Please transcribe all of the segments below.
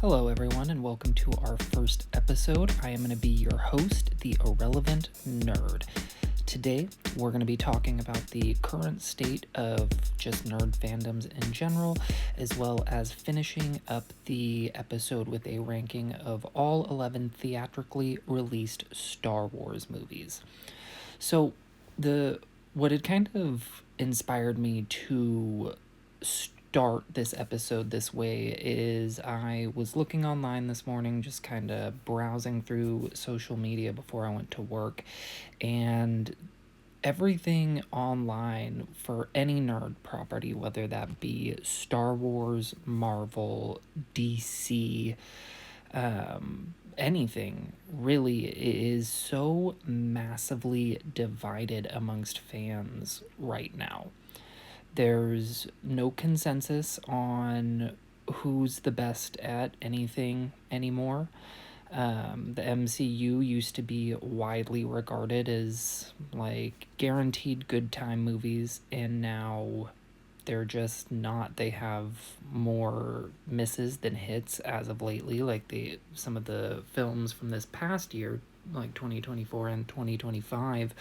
Hello, everyone, and welcome to our first episode. I am going to be your host, the Irrelevant Nerd. Today, we're going to be talking about the current state of just nerd fandoms in general, as well as finishing up the episode with a ranking of all 11 theatrically released Star Wars movies. So, what had kind of inspired me to start this episode this way is I was looking online this morning, just kind of browsing through social media before I went to work, and everything online for any nerd property, whether that be Star Wars, Marvel, DC, anything really, is so massively divided amongst fans right now. There's no consensus on who's the best at anything anymore. The MCU used to be widely regarded as like guaranteed good time movies, and now they're just not. They have more misses than hits as of lately. Like some of the films from this past year, like 2024 and 2025,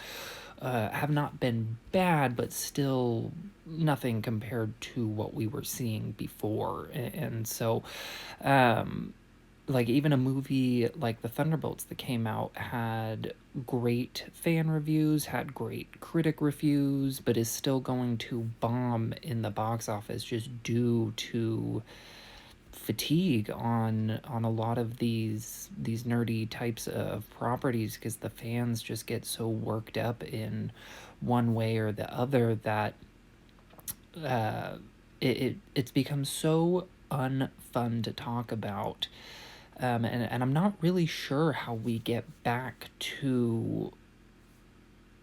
have not been bad, but still nothing compared to what we were seeing before. And so, like, even a movie like The Thunderbolts that came out had great fan reviews, had great critic reviews, but is still going to bomb in the box office just due to fatigue on a lot of these nerdy types of properties, because the fans just get so worked up in one way or the other that it's become so unfun to talk about. And I'm not really sure how we get back to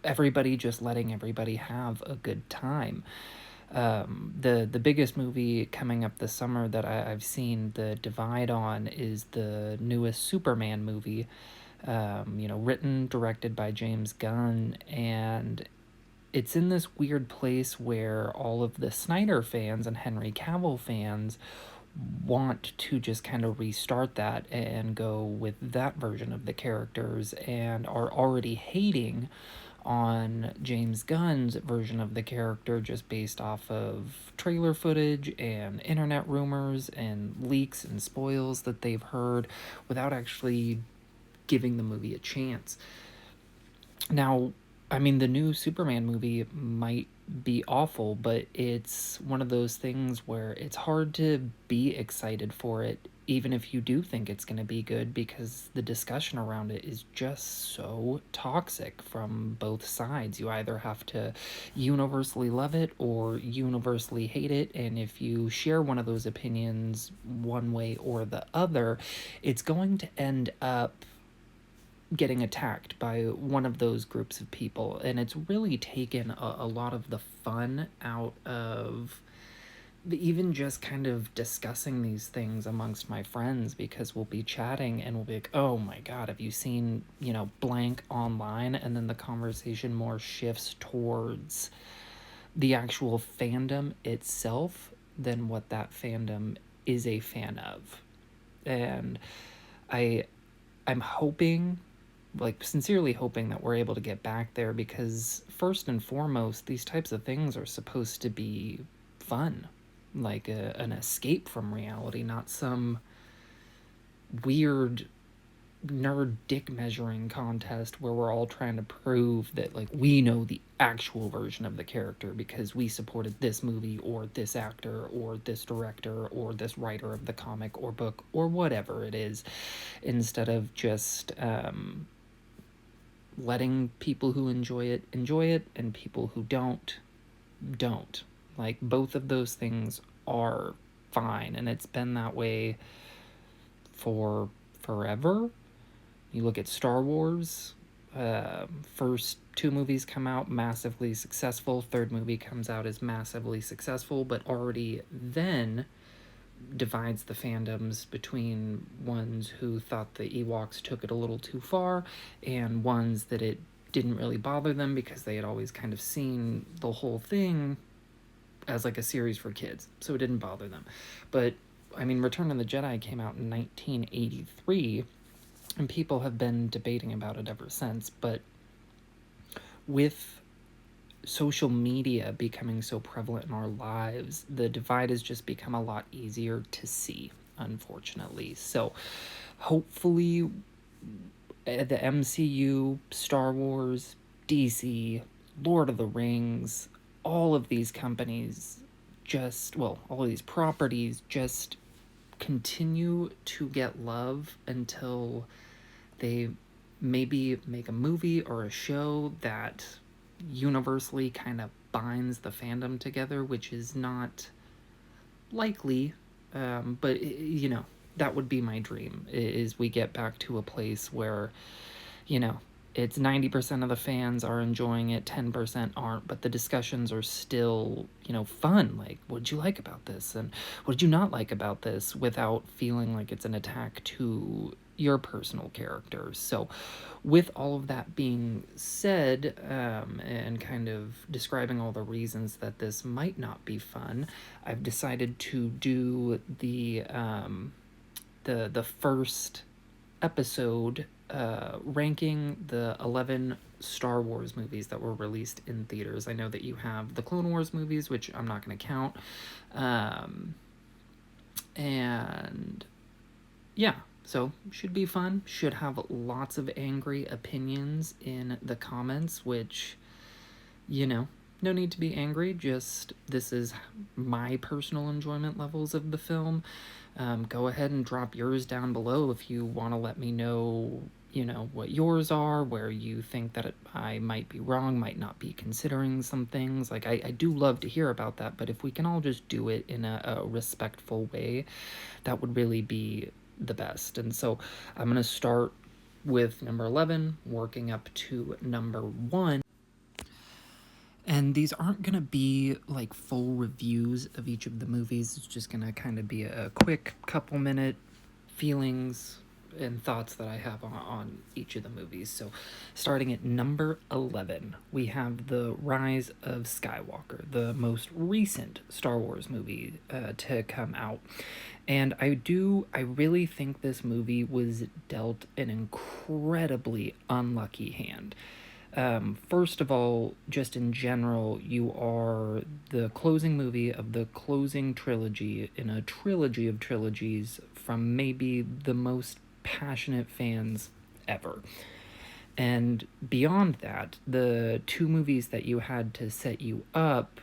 everybody just letting everybody have a good time. The biggest movie coming up this summer that I've seen the divide on is the newest Superman movie, written, directed by James Gunn, and it's in this weird place where all of the Snyder fans and Henry Cavill fans want to just kind of restart that and go with that version of the characters, and are already hating on James Gunn's version of the character just based off of trailer footage and internet rumors and leaks and spoils that they've heard without actually giving the movie a chance. Now, I mean, the new Superman movie might be awful, but it's one of those things where it's hard to be excited for it, even if you do think it's going to be good, because the discussion around it is just so toxic from both sides. You either have to universally love it or universally hate it, and if you share one of those opinions one way or the other, it's going to end up getting attacked by one of those groups of people. And it's really taken a lot of the fun out of even just kind of discussing these things amongst my friends, because we'll be chatting and we'll be like, oh my god, have you seen, blank online? And then the conversation more shifts towards the actual fandom itself than what that fandom is a fan of. And I'm hoping, like, sincerely hoping, that we're able to get back there, because first and foremost, these types of things are supposed to be fun, like an escape from reality, not some weird nerd dick measuring contest where we're all trying to prove that, like, we know the actual version of the character because we supported this movie or this actor or this director or this writer of the comic or book or whatever it is, instead of just letting people who enjoy it and people who don't. Like, both of those things are fine, and it's been that way for forever. You look at Star Wars, first two movies come out massively successful, third movie comes out as massively successful, but already then divides the fandoms between ones who thought the Ewoks took it a little too far and ones that it didn't really bother them because they had always kind of seen the whole thing as like a series for kids, so it didn't bother them. But I mean, Return of the Jedi came out in 1983, and people have been debating about it ever since. But with social media becoming so prevalent in our lives, the divide has just become a lot easier to see, unfortunately. So hopefully, the MCU, Star Wars, DC, Lord of the Rings, all of these companies just, well, all of these properties just continue to get love until they maybe make a movie or a show that universally kind of binds the fandom together, which is not likely, but that would be my dream. Is we get back to a place where you know it's 90% of the fans are enjoying it, 10% aren't, but the discussions are still, fun. Like, what did you like about this? And what did you not like about this, without feeling like it's an attack to your personal characters. So, with all of that being said, and kind of describing all the reasons that this might not be fun, I've decided to do the first episode ranking the 11 Star Wars movies that were released in theaters. I know that you have the Clone Wars movies, which I'm not going to count. And yeah, so should be fun. Should have lots of angry opinions in the comments, which, no need to be angry. Just this is my personal enjoyment levels of the film. Go ahead and drop yours down below if you want to let me know, what yours are, where you think that I might be wrong, might not be considering some things. Like, I do love to hear about that, but if we can all just do it in a respectful way, that would really be the best. And so I'm going to start with number 11, working up to number 1. And these aren't going to be like full reviews of each of the movies. It's just going to kind of be a quick couple minute feelings and thoughts that I have on each of the movies. So, starting at number 11, we have The Rise of Skywalker, the most recent Star Wars movie to come out. And I really think this movie was dealt an incredibly unlucky hand. First of all, just in general, you are the closing movie of the closing trilogy in a trilogy of trilogies from maybe the most passionate fans ever. And beyond that, the two movies that you had to set you up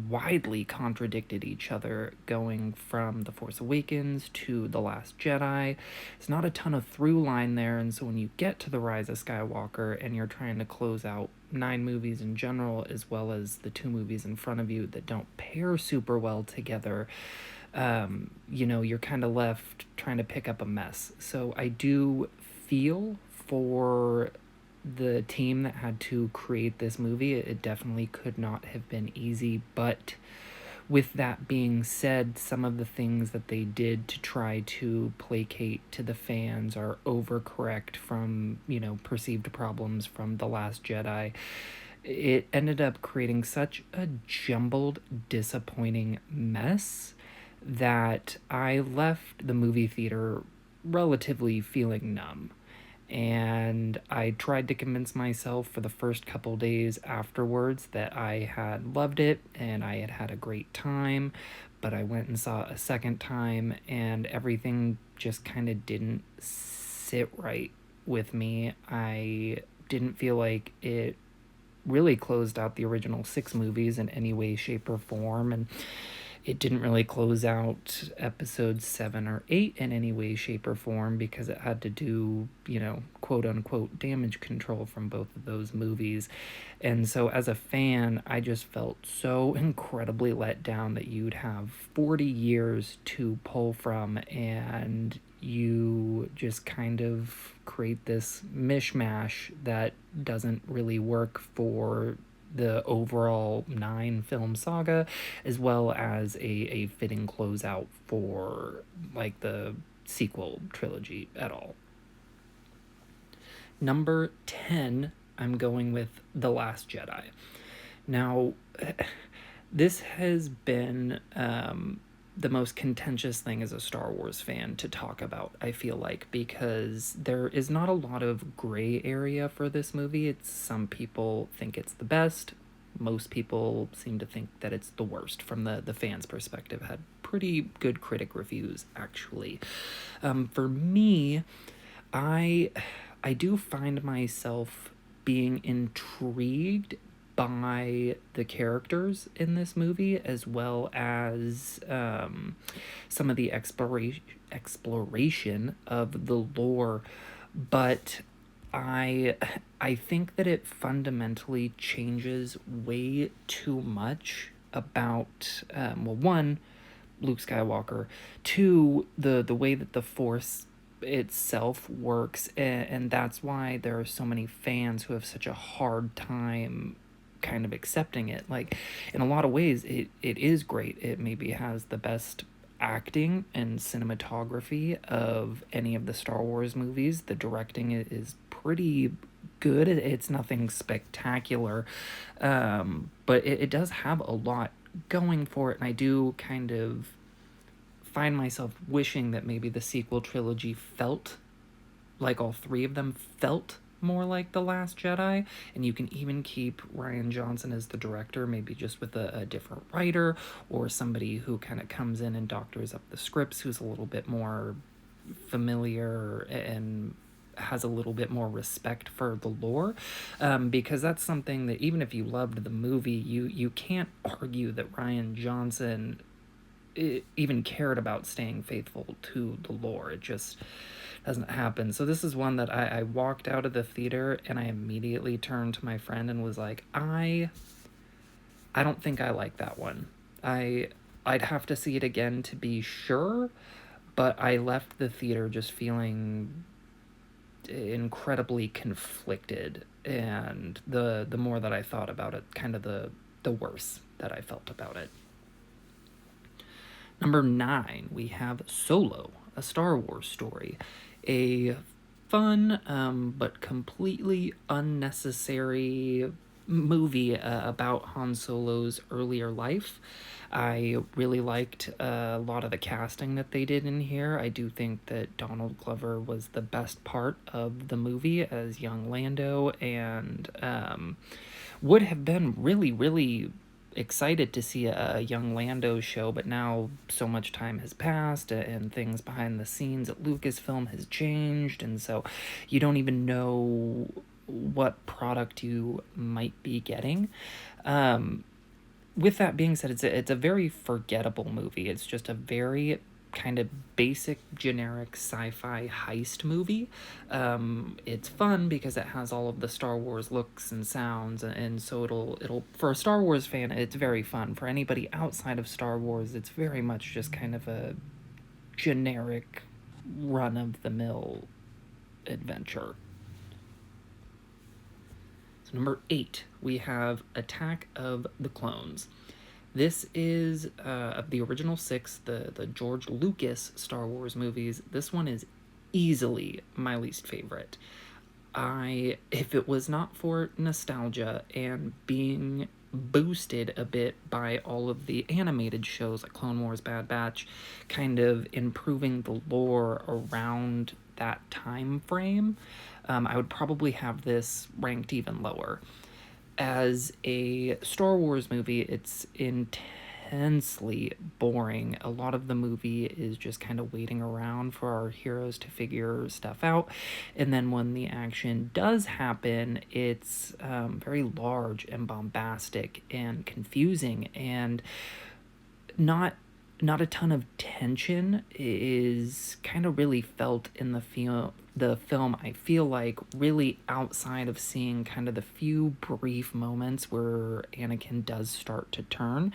widely contradicted each other, going from The Force Awakens to The Last Jedi. There's not a ton of through line there, and so when you get to The Rise of Skywalker and you're trying to close out 9 movies in general, as well as the 2 movies in front of you that don't pair super well together, you're kind of left trying to pick up a mess. So I do feel for the team that had to create this movie. It definitely could not have been easy, but with that being said, some of the things that they did to try to placate to the fans or overcorrect from, perceived problems from The Last Jedi. It ended up creating such a jumbled, disappointing mess that I left the movie theater relatively feeling numb. And I tried to convince myself for the first couple days afterwards that I had loved it and I had had a great time, but I went and saw it a second time and everything just kind of didn't sit right with me. I didn't feel like it really closed out the original 6 movies in any way, shape, or form, and it didn't really close out episodes 7 or 8 in any way, shape, or form, because it had to do, quote unquote damage control from both of those movies. And so as a fan, I just felt so incredibly let down that you'd have 40 years to pull from, and you just kind of create this mishmash that doesn't really work for the overall 9 film saga, as well as a fitting closeout for like the sequel trilogy at all. Number 10, I'm going with The Last Jedi. Now, this has been the most contentious thing as a Star Wars fan to talk about, I feel like, because there is not a lot of gray area for this movie. It's some people think it's the best. Most people seem to think that it's the worst from the fans' perspective. Had pretty good critic reviews, actually. For me, I I do find myself being intrigued by the characters in this movie, as well as some of the exploration of the lore. But I I think that it fundamentally changes way too much about well, one, Luke Skywalker, two, the way that the Force itself works, and that's why there are so many fans who have such a hard time kind of accepting it. Like, in a lot of ways, it is great. It maybe has the best acting and cinematography of any of the Star Wars movies. The directing is pretty good. It's nothing spectacular, but it does have a lot going for it, and I do kind of find myself wishing that maybe the sequel trilogy felt like all three of them felt more like The Last Jedi, and you can even keep Rian Johnson as the director, maybe just with a different writer or somebody who kind of comes in and doctors up the scripts, who's a little bit more familiar and has a little bit more respect for the lore, because that's something that even if you loved the movie, you can't argue that Rian Johnson even cared about staying faithful to the lore. It just doesn't happen. So this is one that I walked out of the theater and I immediately turned to my friend and was like, I don't think I like that one. I'd have to see it again to be sure, but I left the theater just feeling incredibly conflicted, and the more that I thought about it, kind of the worse that I felt about it. Number 9, we have Solo, a Star Wars story. A fun, but completely unnecessary movie about Han Solo's earlier life. I really liked a lot of the casting that they did in here. I do think that Donald Glover was the best part of the movie as young Lando, and would have been really, really excited to see a young Lando show, but now so much time has passed and things behind the scenes at Lucasfilm has changed, and so you don't even know what product you might be getting. With that being said, it's a very forgettable movie. It's just a very kind of basic, generic sci-fi heist movie. It's fun because it has all of the Star Wars looks and sounds, and so it'll for a Star Wars fan, it's very fun. For anybody outside of Star Wars, it's very much just kind of a generic, run-of-the-mill adventure. So number 8, we have Attack of the Clones. This is of the original 6, the George Lucas Star Wars movies. This one is easily my least favorite. If it was not for nostalgia and being boosted a bit by all of the animated shows like Clone Wars, Bad Batch, kind of improving the lore around that time frame, I would probably have this ranked even lower. As a Star Wars movie, it's intensely boring. A lot of the movie is just kind of waiting around for our heroes to figure stuff out. And then when the action does happen, it's very large and bombastic and confusing, and not a ton of tension is kind of really felt in the film. I feel like really outside of seeing kind of the few brief moments where Anakin does start to turn.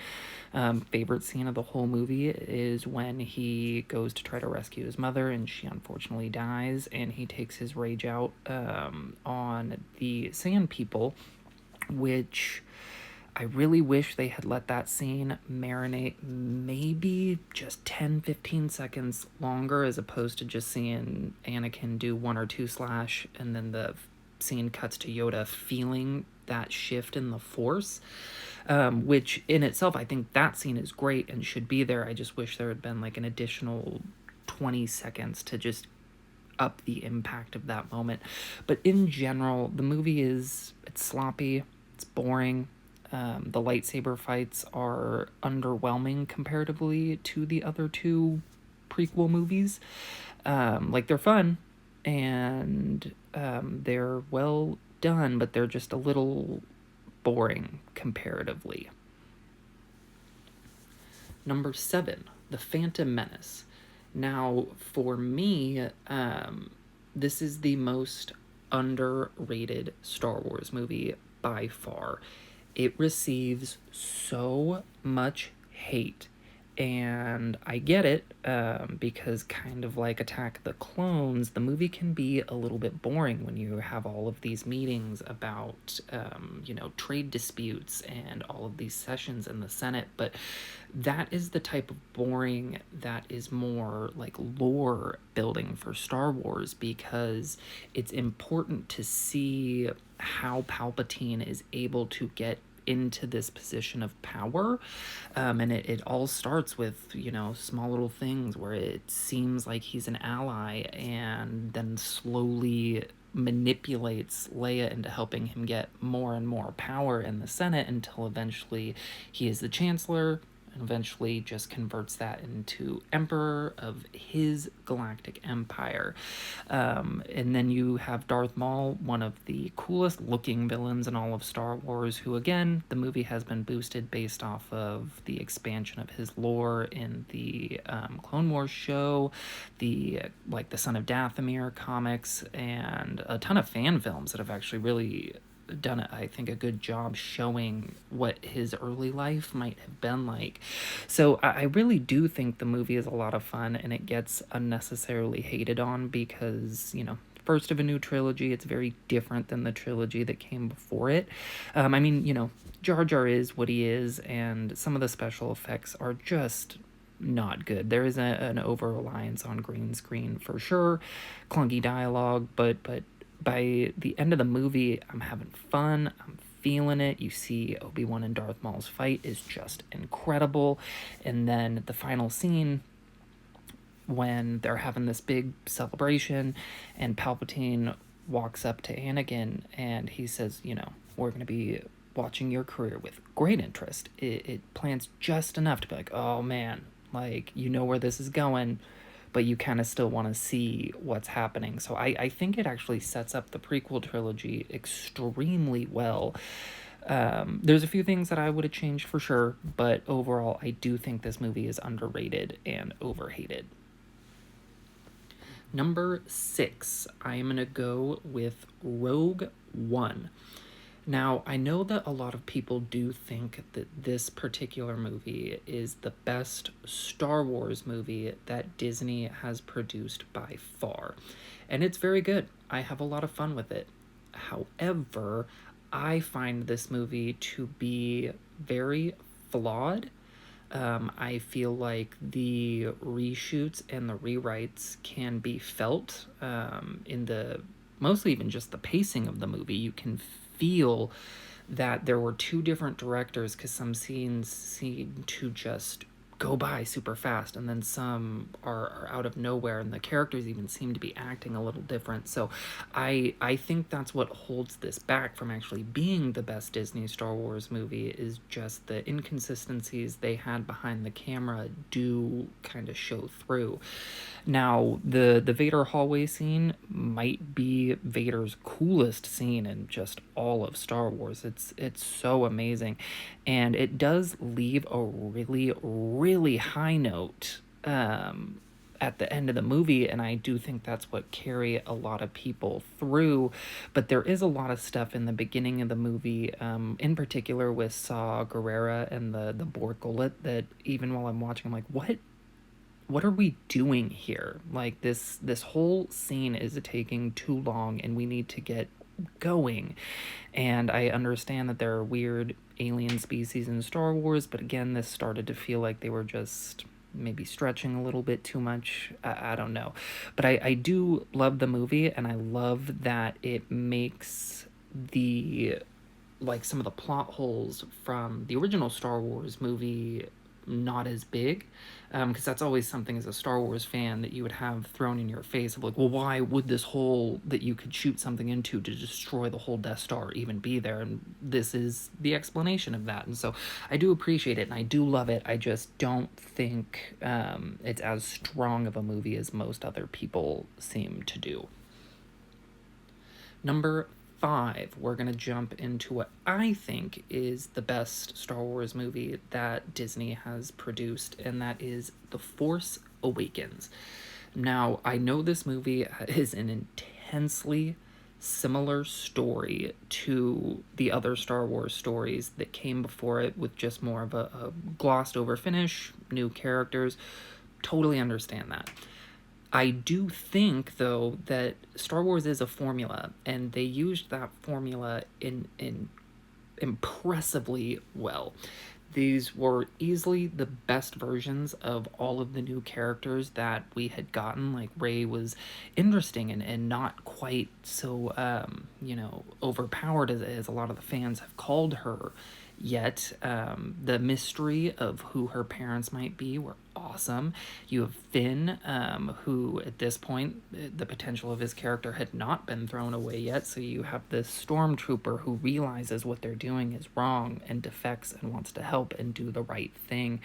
Favorite scene of the whole movie is when he goes to try to rescue his mother and she unfortunately dies, and he takes his rage out on the Sand People, which I really wish they had let that scene marinate maybe just 10-15 seconds longer, as opposed to just seeing Anakin do one or two slash and then the scene cuts to Yoda feeling that shift in the Force, which in itself, I think that scene is great and should be there. I just wish there had been like an additional 20 seconds to just up the impact of that moment. But in general, the movie it's sloppy, it's boring. The lightsaber fights are underwhelming comparatively to the other two prequel movies. Like, they're fun and they're well done, but they're just a little boring comparatively. Number 7, The Phantom Menace. Now, for me, this is the most underrated Star Wars movie by far. It receives so much hate, and I get it, because kind of like Attack of the Clones, the movie can be a little bit boring when you have all of these meetings about, trade disputes and all of these sessions in the Senate. But that is the type of boring that is more like lore building for Star Wars, because it's important to see how Palpatine is able to get into this position of power. And it all starts with, small little things where it seems like he's an ally and then slowly manipulates Leia into helping him get more and more power in the Senate until eventually he is the chancellor, and eventually just converts that into emperor of his galactic empire. And then you have Darth Maul, one of the coolest looking villains in all of Star Wars, who, again, the movie has been boosted based off of the expansion of his lore in the Clone Wars show, the Son of Dathomir comics, and a ton of fan films that have actually really done, I think, a good job showing what his early life might have been like. So I really do think the movie is a lot of fun, and it gets unnecessarily hated on because, first of a new trilogy, it's very different than the trilogy that came before it. Jar Jar is what he is, and some of the special effects are just not good. There is an over-reliance on green screen for sure, clunky dialogue, but by the end of the movie, I'm having fun. I'm feeling it. You see Obi-Wan and Darth Maul's fight is just incredible. And then the final scene, when they're having this big celebration and Palpatine walks up to Anakin and he says, we're going to be watching your career with great interest. It plants just enough to be like, oh man, where this is going, but you kind of still want to see what's happening. So I think it actually sets up the prequel trilogy extremely well. There's a few things that I would have changed for sure, but overall, I do think this movie is underrated and overhated. Number 6, I am going to go with Rogue One. Now, I know that a lot of people do think that this particular movie is the best Star Wars movie that Disney has produced by far. And it's very good. I have a lot of fun with it. However, I find this movie to be very flawed. I feel like the reshoots and the rewrites can be felt in the mostly even just the pacing of the movie. You can feel that there were two different directors because some scenes seem to just go by super fast, and then some are out of nowhere, and the characters even seem to be acting a little different. So I think that's what holds this back from actually being the best Disney Star Wars movie, is just the inconsistencies they had behind the camera do kind of show through. Now, the Vader hallway scene might be Vader's coolest scene in just all of Star Wars. It's so amazing, and it does leave a really, really high note at the end of the movie, and I do think that's what carry a lot of people through. But there is a lot of stuff in the beginning of the movie, in particular with Saw Gerrera and the Borg Gullet, that even while I'm watching, I'm like, what are we doing here? Like, this whole scene is taking too long, and we need to get going. And I understand that there are weird alien species in Star Wars, but again, this started to feel like they were just maybe stretching a little bit too much. I don't know. But I do love the movie, and I love that it makes the like some of the plot holes from the original Star Wars movie not as big, because that's always something as a Star Wars fan that you would have thrown in your face of like, well, why would this hole that you could shoot something into to destroy the whole Death Star even be there? And this is the explanation of that. And so I do appreciate it and I do love it. I just don't think it's as strong of a movie as most other people seem to do. Number 5, we're going to jump into what I think is the best Star Wars movie that Disney has produced, and that is The Force Awakens. Now, I know this movie is an intensely similar story to the other Star Wars stories that came before it, with just more of a glossed over finish, new characters. Totally understand that. I do think, though, that Star Wars is a formula, and they used that formula in impressively well. These were easily the best versions of all of the new characters that we had gotten. Like, Rey was interesting and not quite so, overpowered as a lot of the fans have called her yet. The mystery of who her parents might be were awesome. You have Finn, who at this point, the potential of his character had not been thrown away yet. So you have this stormtrooper who realizes what they're doing is wrong and defects and wants to help and do the right thing.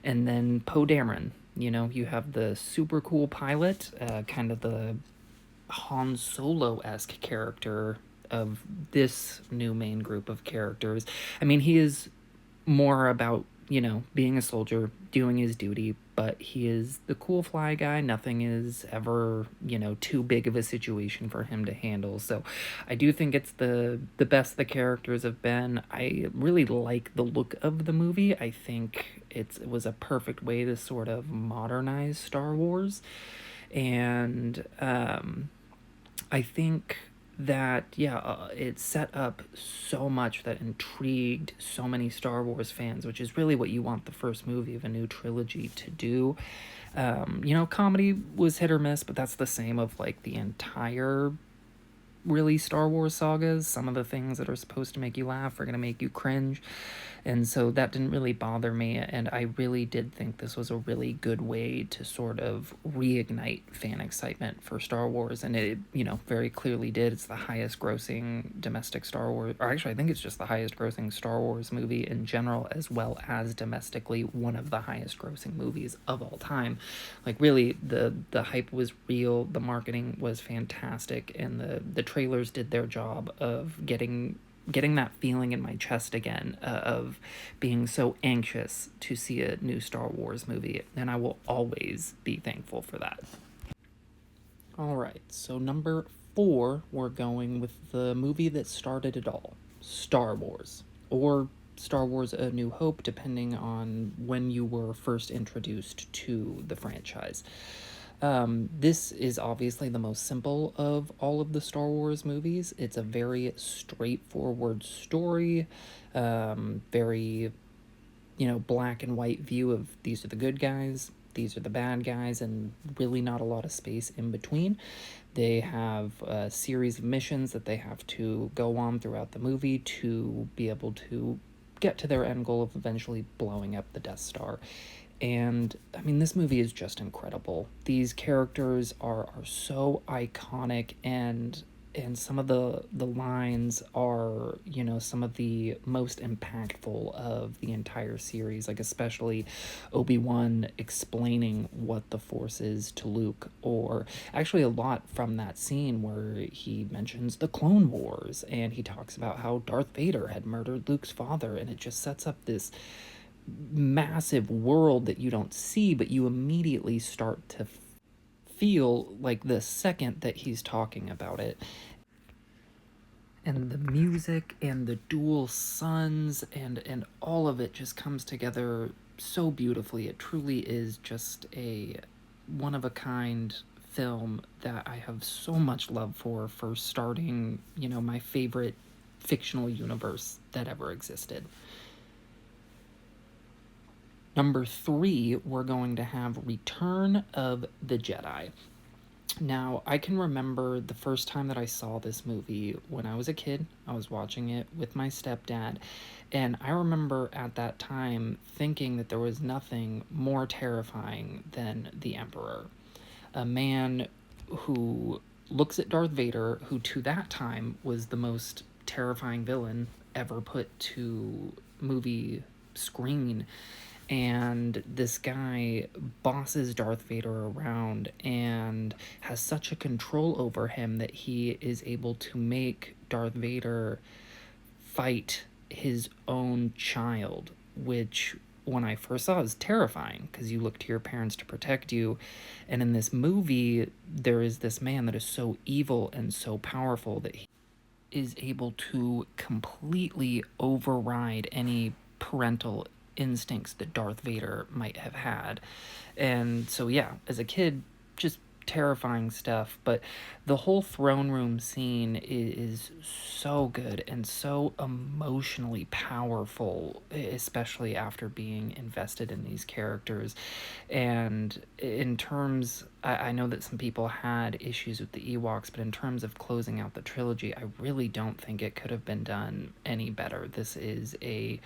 And then Poe Dameron, you have the super cool pilot, kind of the Han Solo-esque character of this new main group of characters. I mean, he is more about, being a soldier, doing his duty, but he is the cool fly guy. Nothing is ever, too big of a situation for him to handle. So I do think it's the best the characters have been. I really like the look of the movie. I think it was a perfect way to sort of modernize Star Wars. And I think that it set up so much that intrigued so many Star Wars fans, which is really what you want the first movie of a new trilogy to do. Comedy was hit or miss, but that's the same of like the entire really Star Wars sagas. Some of the things that are supposed to make you laugh are going to make you cringe. And so that didn't really bother me. And I really did think this was a really good way to sort of reignite fan excitement for Star Wars. And it, very clearly did. It's the highest grossing domestic Star Wars, or actually, I think it's just the highest grossing Star Wars movie in general, as well as domestically one of the highest grossing movies of all time. Like, really, the hype was real, the marketing was fantastic, and the trailers did their job of getting that feeling in my chest again, of being so anxious to see a new Star Wars movie, and I will always be thankful for that. All right, so number 4, we're going with the movie that started it all, Star Wars, or Star Wars A New Hope, depending on when you were first introduced to the franchise. This is obviously the most simple of all of the Star Wars movies. It's a very straightforward story, very, black and white view of these are the good guys, these are the bad guys, and really not a lot of space in between. They have a series of missions that they have to go on throughout the movie to be able to get to their end goal of eventually blowing up the Death Star. And I mean, this movie is just incredible. These characters are so iconic, and some of the lines are, some of the most impactful of the entire series, like especially Obi-Wan explaining what the Force is to Luke, or actually a lot from that scene where he mentions the Clone Wars and he talks about how Darth Vader had murdered Luke's father, and it just sets up this massive world that you don't see, but you immediately start to feel like the second that he's talking about it. And the music and the dual suns and all of it just comes together so beautifully. It truly is just a one of a kind film that I have so much love for starting, my favorite fictional universe that ever existed. Number three, we're going to have Return of the Jedi. Now, I can remember the first time that I saw this movie when I was a kid. I was watching it with my stepdad, and I remember at that time thinking that there was nothing more terrifying than the Emperor. A man who looks at Darth Vader, who to that time was the most terrifying villain ever put to movie screen, and this guy bosses Darth Vader around and has such a control over him that he is able to make Darth Vader fight his own child, which when I first saw it was terrifying because you look to your parents to protect you. And in this movie, there is this man that is so evil and so powerful that he is able to completely override any parental instincts that Darth Vader might have had. And so, yeah, as a kid, just terrifying stuff. But the whole throne room scene is so good and so emotionally powerful, especially after being invested in these characters. And in terms, I know that some people had issues with the Ewoks, but in terms of closing out the trilogy, I really don't think it could have been done any better. This is a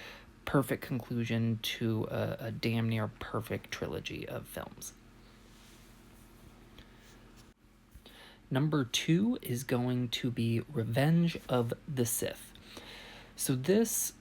perfect conclusion to a damn near perfect trilogy of films. Number two is going to be Revenge of the Sith. So, this,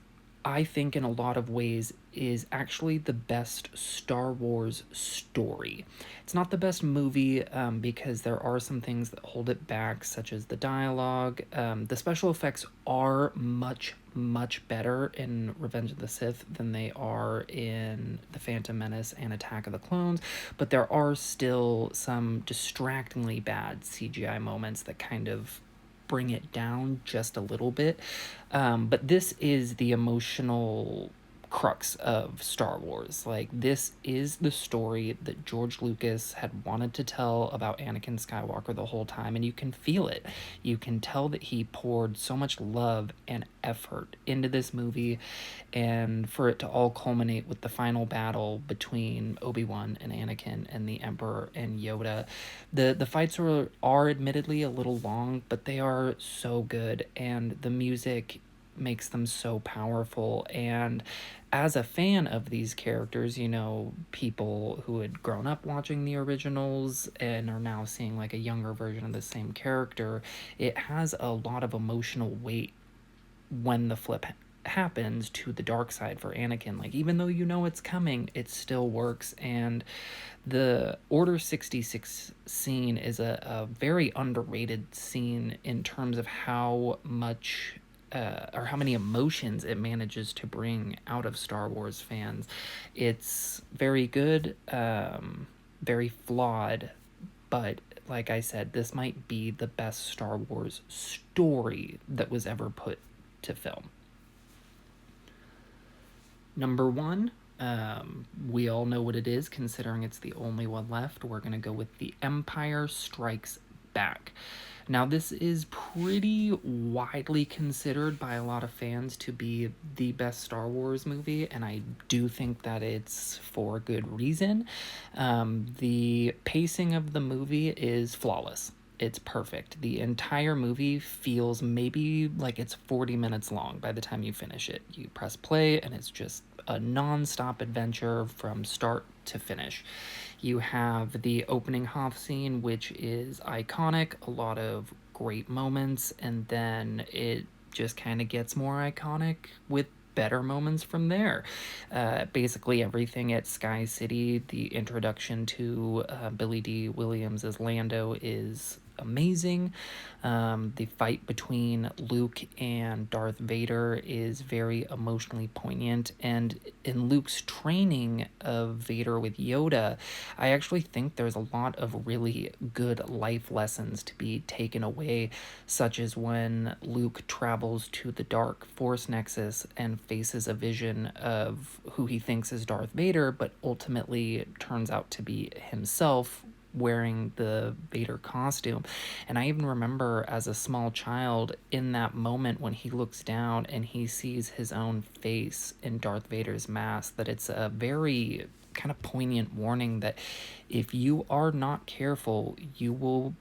I think, in a lot of ways, is actually the best Star Wars story. It's not the best movie because there are some things that hold it back, such as the dialogue. The special effects are much, much better in Revenge of the Sith than they are in The Phantom Menace and Attack of the Clones, but there are still some distractingly bad CGI moments that kind of bring it down just a little bit. But this is the emotional crux of Star Wars. Like, this is the story that George Lucas had wanted to tell about Anakin Skywalker the whole time, and you can feel it. You can tell that he poured so much love and effort into this movie, and for it to all culminate with the final battle between Obi-Wan and Anakin and the Emperor and Yoda. The fights are admittedly a little long, but they are so good, and the music makes them so powerful. And as a fan of these characters, you know, people who had grown up watching the originals and are now seeing like a younger version of the same character, it has a lot of emotional weight when the flip happens to the dark side for Anakin. Like, even though you know it's coming, it still works. And the Order 66 scene is a very underrated scene in terms of how much or how many emotions it manages to bring out of Star Wars fans. It's very good, very flawed, but like I said, this might be the best Star Wars story that was ever put to film. Number one, we all know what it is, considering it's the only one left. We're going to go with The Empire Strikes Back. Now, this is pretty widely considered by a lot of fans to be the best Star Wars movie, and I do think that it's for good reason. The pacing of the movie is flawless. It's perfect. The entire movie feels maybe like it's 40 minutes long by the time you finish it. You press play, and it's just a non-stop adventure from start to finish. You have the opening Hoth scene, which is iconic, a lot of great moments, and then it just kind of gets more iconic with better moments from there. Basically, everything at Sky City, the introduction to Billy D. Williams as Lando is amazing. The fight between Luke and Darth Vader is very emotionally poignant, and in Luke's training of Vader with Yoda, I actually think there's a lot of really good life lessons to be taken away, such as when Luke travels to the Dark Force Nexus and faces a vision of who he thinks is Darth Vader, but ultimately turns out to be himself wearing the Vader costume. And I even remember as a small child in that moment when he looks down and he sees his own face in Darth Vader's mask, that it's a very kind of poignant warning that if you are not careful, you will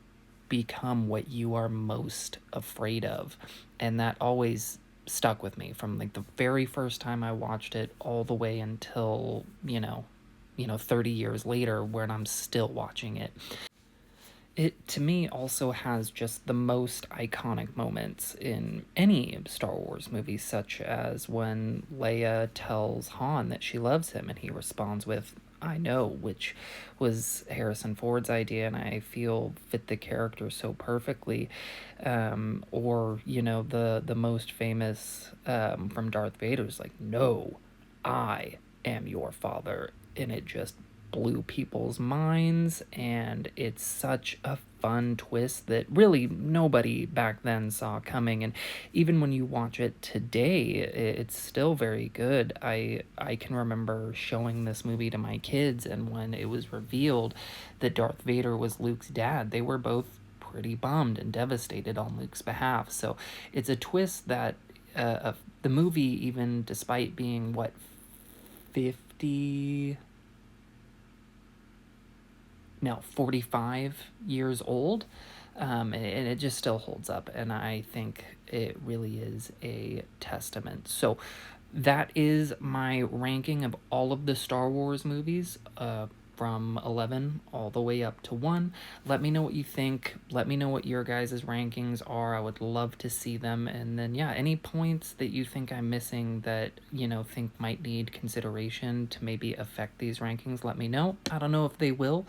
become what you are most afraid of. And that always stuck with me from like the very first time I watched it all the way until, 30 years later when I'm still watching it. It to me also has just the most iconic moments in any Star Wars movie, such as when Leia tells Han that she loves him and he responds with, I know, which was Harrison Ford's idea and I feel fit the character so perfectly. Or, the most famous from Darth Vader's like, no, I am your father. And it just blew people's minds, and it's such a fun twist that really nobody back then saw coming. And even when you watch it today, it's still very good. I can remember showing this movie to my kids, and when it was revealed that Darth Vader was Luke's dad, they were both pretty bummed and devastated on Luke's behalf. So it's a twist that the movie, even despite being what, 50, no, 45 years old, and it just still holds up, and I think it really is a testament. So that is my ranking of all of the Star Wars movies, from 11 all the way up to 1. Let me know what you think. Let me know what your guys' rankings are. I would love to see them. And then, yeah, any points that you think I'm missing that, think might need consideration to maybe affect these rankings, let me know. I don't know if they will,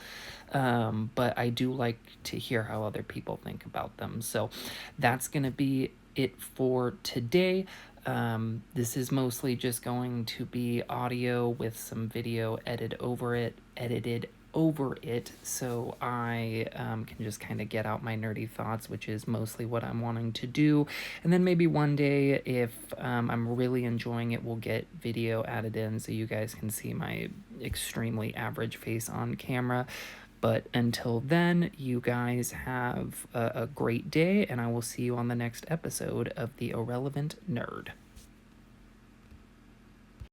but I do like to hear how other people think about them. So that's going to be it for today. This is mostly just going to be audio with some video edited over it, so I can just kind of get out my nerdy thoughts, which is mostly what I'm wanting to do. And then maybe one day, if I'm really enjoying it, we'll get video added in so you guys can see my extremely average face on camera. But until then, you guys have a great day, and I will see you on the next episode of The Irrelevant Nerd.